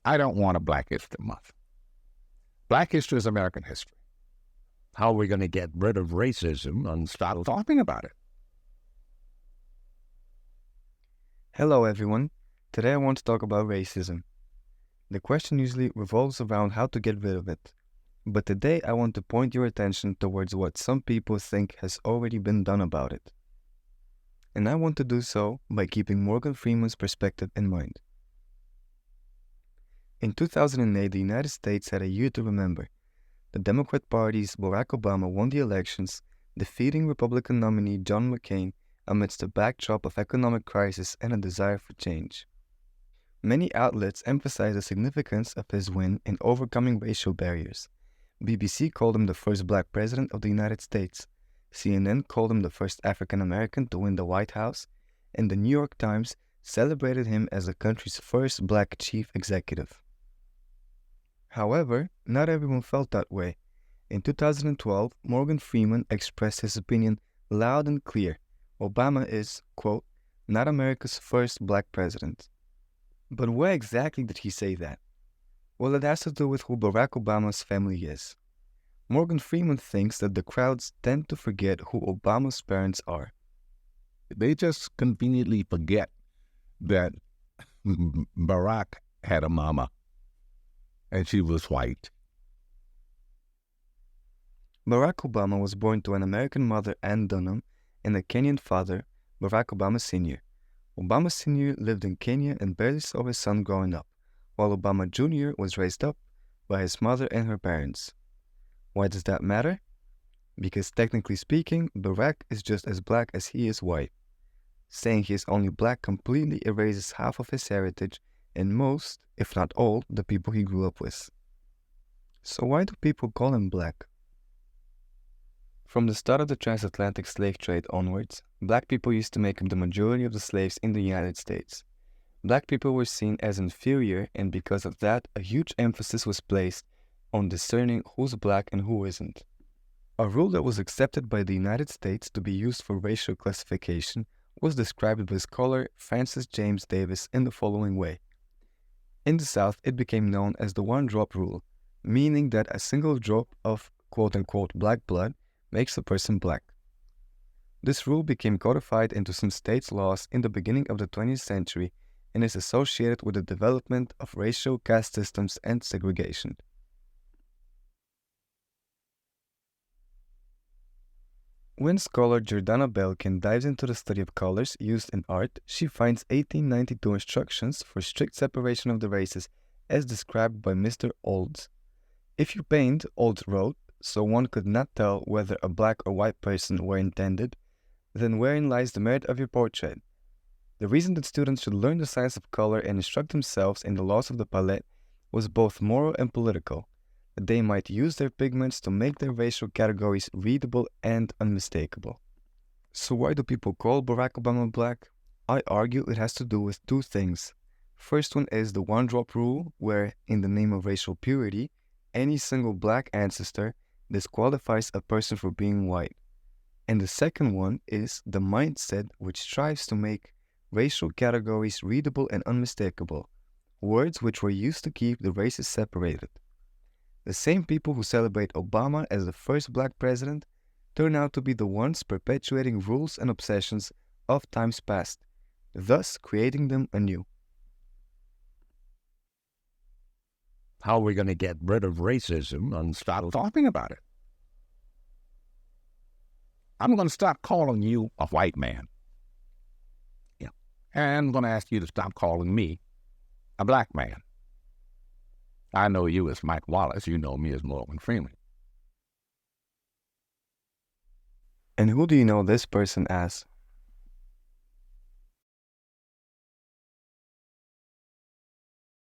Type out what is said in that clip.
I don't want a Black History Month. Black history is American history. How are we going to get rid of racism and start talking about it? Hello everyone, today I want to talk about racism. The question usually revolves around how to get rid of it, but today I want to point your attention towards what some people think has already been done about it. And I want to do so by keeping Morgan Freeman's perspective in mind. In 2008, the United States had a year to remember. The Democrat Party's Barack Obama won the elections, defeating Republican nominee John McCain amidst a backdrop of economic crisis and a desire for change. Many outlets emphasize the significance of his win in overcoming racial barriers. BBC called him the first Black president of the United States, CNN called him the first African American to win the White House, and the New York Times celebrated him as the country's first Black chief executive. However, not everyone felt that way. In 2012, Morgan Freeman expressed his opinion loud and clear. Obama is, quote, not America's first Black president. But where exactly did he say that? Well, it has to do with who Barack Obama's family is. Morgan Freeman thinks that the crowds tend to forget who Obama's parents are. They just conveniently forget that Barack had a mama, and she was white. Barack Obama was born to an American mother, Ann Dunham, and a Kenyan father, Barack Obama Sr. Obama Sr. lived in Kenya and barely saw his son growing up, while Obama Jr. was raised up by his mother and her parents. Why does that matter? Because technically speaking, Barack is just as Black as he is white. Saying he is only Black completely erases half of his heritage and most, if not all, the people he grew up with. So why do people call him Black? From the start of the transatlantic slave trade onwards, Black people used to make up the majority of the slaves in the United States. Black people were seen as inferior, and because of that, a huge emphasis was placed on discerning who's Black and who isn't. A rule that was accepted by the United States to be used for racial classification was described by scholar Francis James Davis in the following way. In the South, it became known as the one-drop rule, meaning that a single drop of quote-unquote black blood makes a person Black. This rule became codified into some states' laws in the beginning of the 20th century and is associated with the development of racial caste systems and segregation. When scholar Jordana Belkin dives into the study of colors used in art, she finds 1892 instructions for strict separation of the races as described by Mr. Olds. If you paint, Olds wrote, so one could not tell whether a Black or white person were intended, then wherein lies the merit of your portrait? The reason that students should learn the science of color and instruct themselves in the laws of the palette was both moral and political, that they might use their pigments to make their racial categories readable and unmistakable. So why do people call Barack Obama Black? I argue it has to do with two things. First one is the one-drop rule, where, in the name of racial purity, any single Black ancestor disqualifies a person for being white. And the second one is the mindset which strives to make racial categories readable and unmistakable, words which were used to keep the races separated. The same people who celebrate Obama as the first Black president turn out to be the ones perpetuating rules and obsessions of times past, thus creating them anew. How are we going to get rid of racism and start talking about it? I'm going to stop calling you a white man. Yeah. And I'm going to ask you to stop calling me a Black man. I know you as Mike Wallace. You know me as Morgan Freeman. And who do you know this person as?